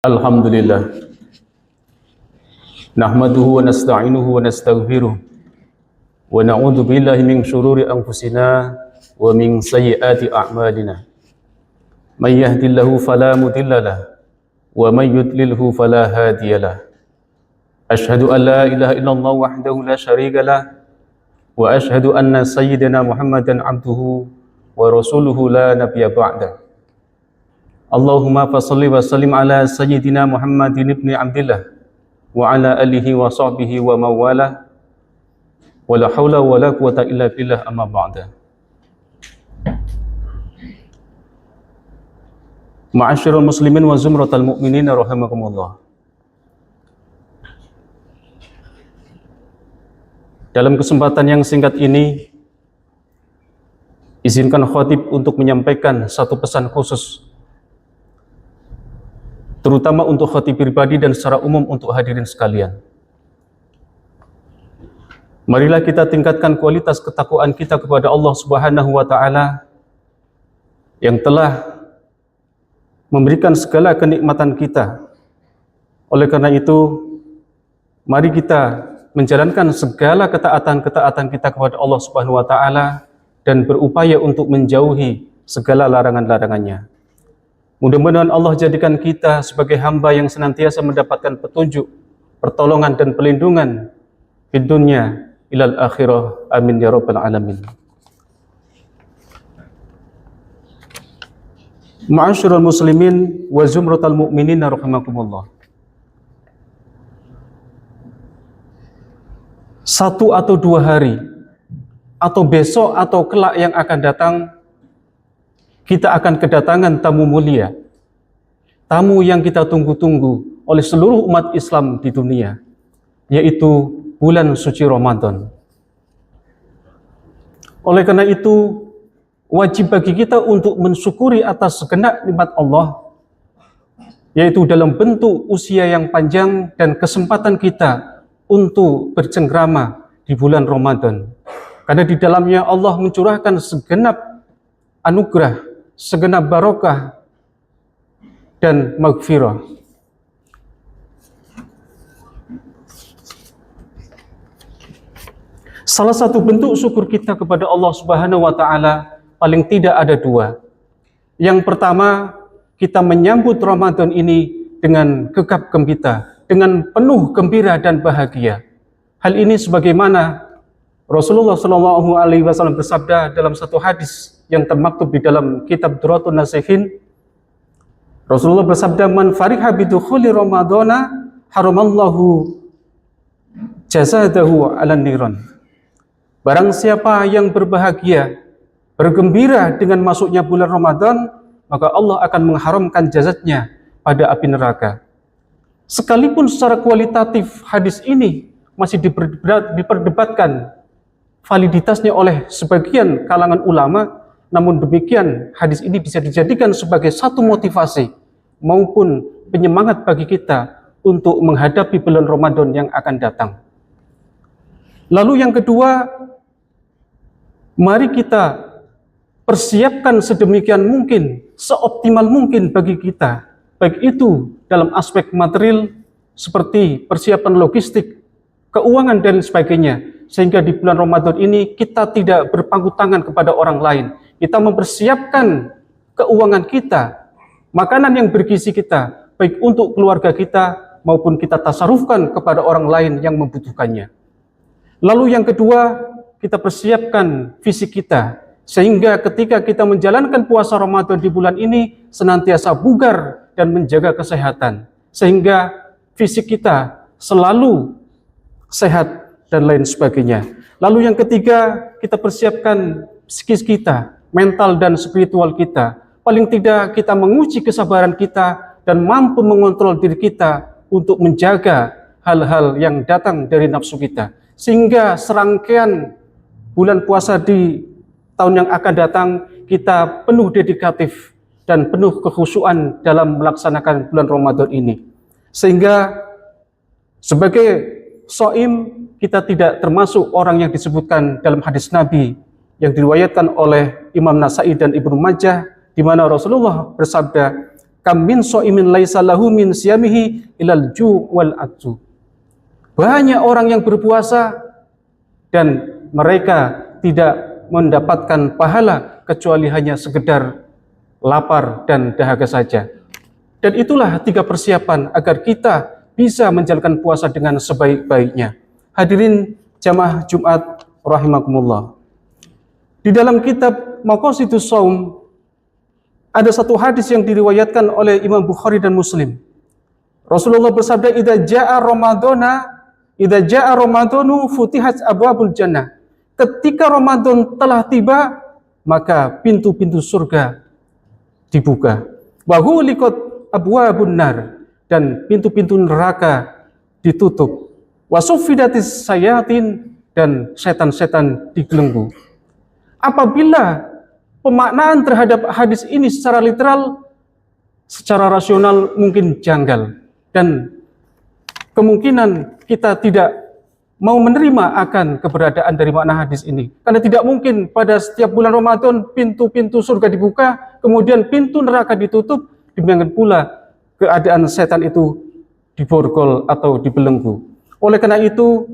Alhamdulillah, nahmaduhu wa nasta'inuhu wa nastaghfiruh wa na'udzu billahi min syururi anfusina wa min sayyiati a'malina. May yahdihillahu fala mudilla lahu wa may yudlilhu fala hadiya lahu. Asyhadu an la ilaha illallah wahdahu la syarika lahu wa asyhadu anna sayyidina Muhammadan abduhu wa rasuluhu la nabiyya ba'da. Allahumma fasalli wa sallim ala sayyidina Muhammadin ibni Abdillah wa ala alihi wa sahbihi wa mawala wa la hawla wa la quwata illa billah amma ba'da. Ma'asyiral muslimin wa zumratal mu'minin rahimakumullah. Dalam kesempatan yang singkat ini, izinkan khatib untuk menyampaikan satu pesan khusus, terutama untuk khatib pribadi dan secara umum untuk hadirin sekalian. Marilah kita tingkatkan kualitas ketakwaan kita kepada Allah Subhanahu wa Ta'ala yang telah memberikan segala kenikmatan kita. Oleh karena itu, mari kita menjalankan segala ketaatan-ketaatan kita kepada Allah Subhanahu wa Ta'ala dan berupaya untuk menjauhi segala larangan-larangannya. Mudah-mudahan Allah jadikan kita sebagai hamba yang senantiasa mendapatkan petunjuk, pertolongan dan pelindungan di dunia ilal akhirah. Amin ya rabbal alamin. Ma'asyiral muslimin wa zumratal mu'minin rahimakumullah. Satu atau dua hari atau besok atau kelak yang akan datang, kita akan kedatangan tamu mulia, tamu yang kita tunggu-tunggu oleh seluruh umat Islam di dunia, yaitu bulan suci Ramadan. Oleh karena itu, wajib bagi kita untuk mensyukuri atas segenap nikmat Allah, yaitu dalam bentuk usia yang panjang dan kesempatan kita untuk bercengkrama di bulan Ramadan. Karena di dalamnya Allah mencurahkan segenap anugerah, segenap barokah dan maghfirah. Salah satu bentuk syukur kita kepada Allah Subhanahu wa Ta'ala paling tidak ada dua. Yang pertama, kita menyambut Ramadan ini dengan gegap gempita, dengan penuh gembira dan bahagia. Hal ini sebagaimana Rasulullah SAW bersabda dalam satu hadis yang termaktub di dalam kitab Duratun Nasihin. Rasulullah bersabda, "Man fariha bidukhuli Ramadana haramallahu jazadahu 'alan niran." Barang siapa yang berbahagia, bergembira dengan masuknya bulan Ramadan, maka Allah akan mengharamkan jasadnya pada api neraka. Sekalipun secara kualitatif hadis ini masih diperdebatkan validitasnya oleh sebagian kalangan ulama, namun demikian, hadis ini bisa dijadikan sebagai satu motivasi maupun penyemangat bagi kita untuk menghadapi bulan Ramadan yang akan datang. Lalu yang kedua, mari kita persiapkan sedemikian mungkin, seoptimal mungkin bagi kita, baik itu dalam aspek material seperti persiapan logistik, keuangan dan sebagainya, sehingga di bulan Ramadan ini kita tidak berpangku tangan kepada orang lain. Kita mempersiapkan keuangan kita, makanan yang bergizi kita, baik untuk keluarga kita maupun kita tasarufkan kepada orang lain yang membutuhkannya. Lalu yang kedua, kita persiapkan fisik kita, sehingga ketika kita menjalankan puasa Ramadan di bulan ini senantiasa bugar dan menjaga kesehatan, sehingga fisik kita selalu sehat dan lain sebagainya. Lalu yang ketiga, kita persiapkan psikis kita, mental dan spiritual kita. Paling tidak kita menguji kesabaran kita dan mampu mengontrol diri kita untuk menjaga hal-hal yang datang dari nafsu kita. Sehingga serangkaian bulan puasa di tahun yang akan datang, kita penuh dedikatif dan penuh kekhusyuan dalam melaksanakan bulan Ramadan ini. Sehingga sebagai shaim, kita tidak termasuk orang yang disebutkan dalam hadis Nabi yang diriwayatkan oleh Imam Nasai dan Ibnu Majah, di mana Rasulullah bersabda, kam min shaimin laisa lahu min siyamihi ilal ju' wal atsu. Banyak orang yang berpuasa dan mereka tidak mendapatkan pahala kecuali hanya sekedar lapar dan dahaga saja. Dan itulah 3 persiapan agar kita bisa menjalankan puasa dengan sebaik-baiknya. Hadirin jamaah Jumat rahimakumullah. Di dalam kitab Maqasidus Shaum ada satu hadis yang diriwayatkan oleh Imam Bukhari dan Muslim. Rasulullah bersabda, idza jaa ramadhanu futihat abwabul jannah. Ketika Ramadan telah tiba, maka pintu-pintu surga dibuka. Wa ghuliqat abwabun nar, dan pintu-pintu neraka ditutup. Wa suffidatis sayatin, dan setan-setan dibelenggu. Apabila pemaknaan terhadap hadis ini secara literal, secara rasional mungkin janggal, dan kemungkinan kita tidak mau menerima akan keberadaan dari makna hadis ini. Karena tidak mungkin pada setiap bulan Ramadan pintu-pintu surga dibuka, kemudian pintu neraka ditutup, demikian pula keadaan setan itu diborgol atau dibelenggu. Oleh karena itu,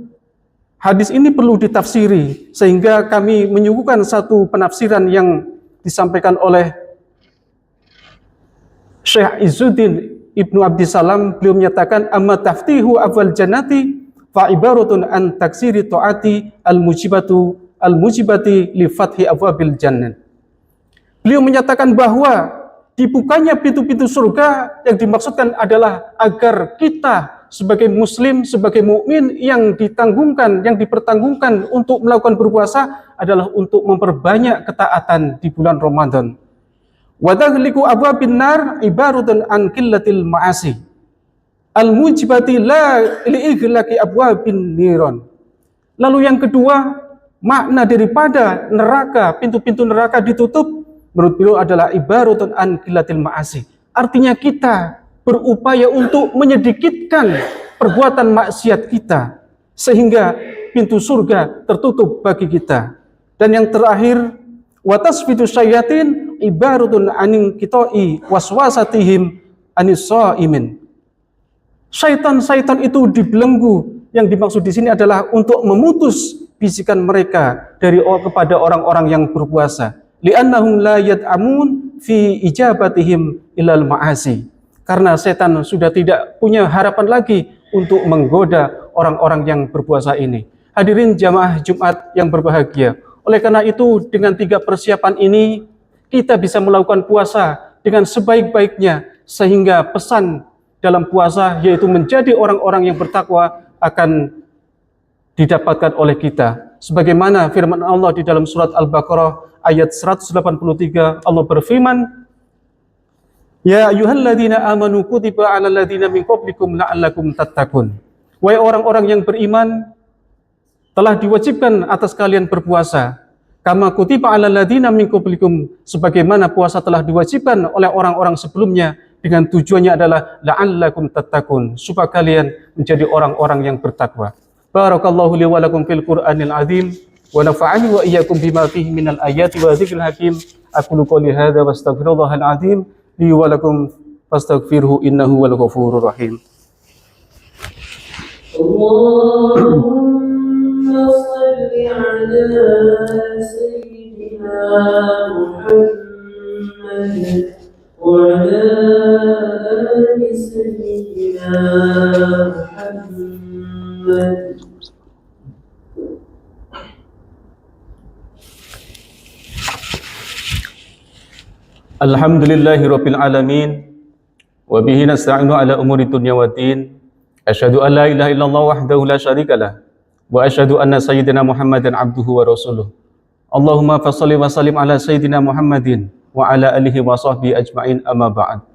hadis ini perlu ditafsiri, sehingga kami menyuguhkan satu penafsiran yang disampaikan oleh Syekh Izzuddin Ibnu Abdissalam. Beliau menyatakan, amma taftihu awal jannati fa ibaratun an taksiri ta'ati al-mujibati li fathi abwabil jannah. Beliau menyatakan bahwa dibukanya pintu-pintu surga yang dimaksudkan adalah agar kita sebagai muslim, sebagai mukmin yang dipertanggungkan untuk melakukan berpuasa adalah untuk memperbanyak ketaatan di bulan Ramadan. Wa taghliqu abwabin nar ibaratun an qillatil ma'asi al-mujibati la li'ighlaqi abwabin niron. Lalu yang kedua, makna daripada neraka, pintu-pintu neraka ditutup, menurut beliau adalah ibaratun an qillatil ma'asi. Artinya kita berupaya untuk menyedikitkan perbuatan maksiat kita sehingga pintu surga tertutup bagi kita. Dan yang terakhir, wa tasfidu syayatin ibaratun anin qita'i waswasatihim anis shaimin. Syaitan-syaitan itu dibelenggu. Yang dimaksud di sini adalah untuk memutus bisikan mereka kepada orang-orang yang berpuasa. Li'annahum la yad'amun fi ijabatihim ilal ma'asi. Karena setan sudah tidak punya harapan lagi untuk menggoda orang-orang yang berpuasa ini. Hadirin jamaah Jumat yang berbahagia. Oleh karena itu, dengan 3 persiapan ini, kita bisa melakukan puasa dengan sebaik-baiknya, sehingga pesan dalam puasa, yaitu menjadi orang-orang yang bertakwa, akan didapatkan oleh kita. Sebagaimana firman Allah di dalam surat Al-Baqarah ayat 183, Allah berfirman, ya ayyuhalladzina amanu kutiba 'alal ladzina min qablikum la'allakum tattaqun. Wahai orang-orang yang beriman, telah diwajibkan atas kalian berpuasa. Kama kutiba 'alal ladzina min qablikum, sebagaimana puasa telah diwajibkan oleh orang-orang sebelumnya, dengan tujuannya adalah la'allakum tattaqun, supaya kalian menjadi orang-orang yang bertakwa. Barakallahu li wa lakum fil Qur'anil azim wa nafa'ani wa iyyakum bima fihi minal ayati wa dzikril hakim. Aqulu qouli hadza wa astaghfirullahal azim li wa lakum fastaghfirhu innahu wal ghafurur rahim. Allahumma shalli ala sayyidina Muhammad wa ala ali sayyidina Muhammad. Alhamdulillahirabbil alamin wa bihi nasta'inu ala umuri dunya waddin. Asyhadu an la ilaha illallah wahdahu la syarikalah wa asyhadu anna sayyidina Muhammadan abduhu wa rasuluh. Allahumma fashalli wa sallim ala sayyidina Muhammadin wa ala alihi wa sahbihi ajma'in, amma ba'd.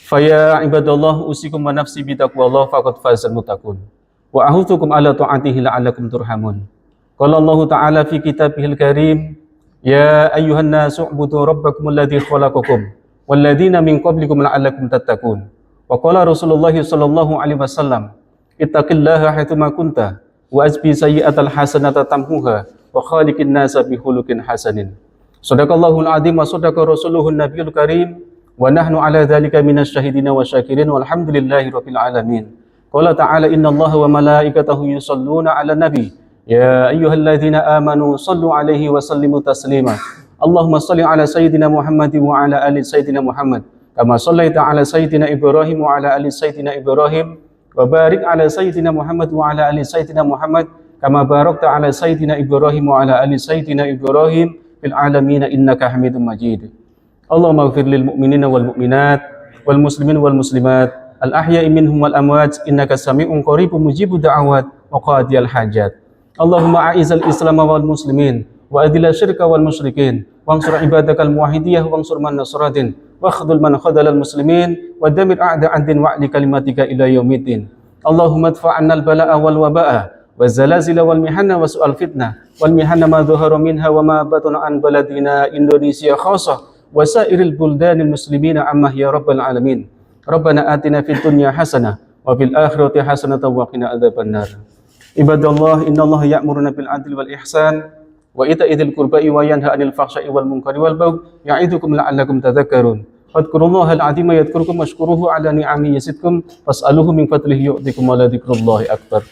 Fa ya ibadallah, usikum wa nafsi bi taqwallah faqad fazal muttaqun wa a'udzukum ala ta'atihi la'allakum turhamun. Qala Allah ta'ala fi kitabihil karim, ya ayyuhan nasu u'budu rabbakum alladzi khalaqakum walladzina min qablikum la'allakum tattaqun. Wa qala Rasulullah sallallahu alaihi wasallam, ittaqillaha haitsu ma kunta wa asbi sayyi'atal hasanata tamhuha wa khaliqin nasa bi khuluqin hasanin. Shadaqallahul azim wa shadaqa rasuluhun nabiyul karim wa nahnu ala dzalika minasyahidina wa syakirin walhamdulillahi rabbil alamin. Qala ta'ala innallaha wa malaikatahu yusholluna 'alan nabi ya ayyuhalladzina amanu shallu 'alaihi wa sallimu taslima. Allahumma shalli 'ala sayyidina Muhammadin wa 'ala ali sayyidina Muhammad kama shallaita 'ala sayyidina Ibrahim wa 'ala ali sayyidina Ibrahim wa barik 'ala sayyidina Muhammad wa 'ala ali sayyidina Muhammad kama barakta 'ala sayyidina Ibrahim wa 'ala ali sayyidina Ibrahim fil 'alamin innaka Hamidum Majid. Allahumma ighfir lil mu'minina wal mu'minat wal muslimin wal muslimat al ahya'i minhum wal amwat innaka sami'un qaribun mujibud da'awat wa qadiyal hajat. Allahumma a'izal islam wal muslimin wa adhil syirka wal musyrikin wansur ibadakal muwahhidiyah wansur man nasradin wa khudhul man khadalal muslimin wa damir a'da'ad din wa'li kalimatika ila yaumiddin. Allahumma adfa'anna al bala'a wal waba'a wazalazila wal mihana wa su'al fitnah wal mihana ma dhahara minha wa ma batana an baladina Indonesia khassah wasairil buldanil muslimina amma ya rabbal alamin. Rabbana atina fid dunya hasanah wa fil akhirati hasanah wa qina adzabannar. Ibadallah innallaha ya'muruna bil adli wal ihsan wa ita'i dzil qurba'i wa yanha 'anil fahsya'i wal munkari wal baghi ya'idukum la'allakum tadhakkarun. Fadhkurullaha al-'azima yadhkurukum washkuruhu 'ala ni'amihi yazidkum was'aluhu min fadlihi yu'tikum wa la dzikrullahi akbar.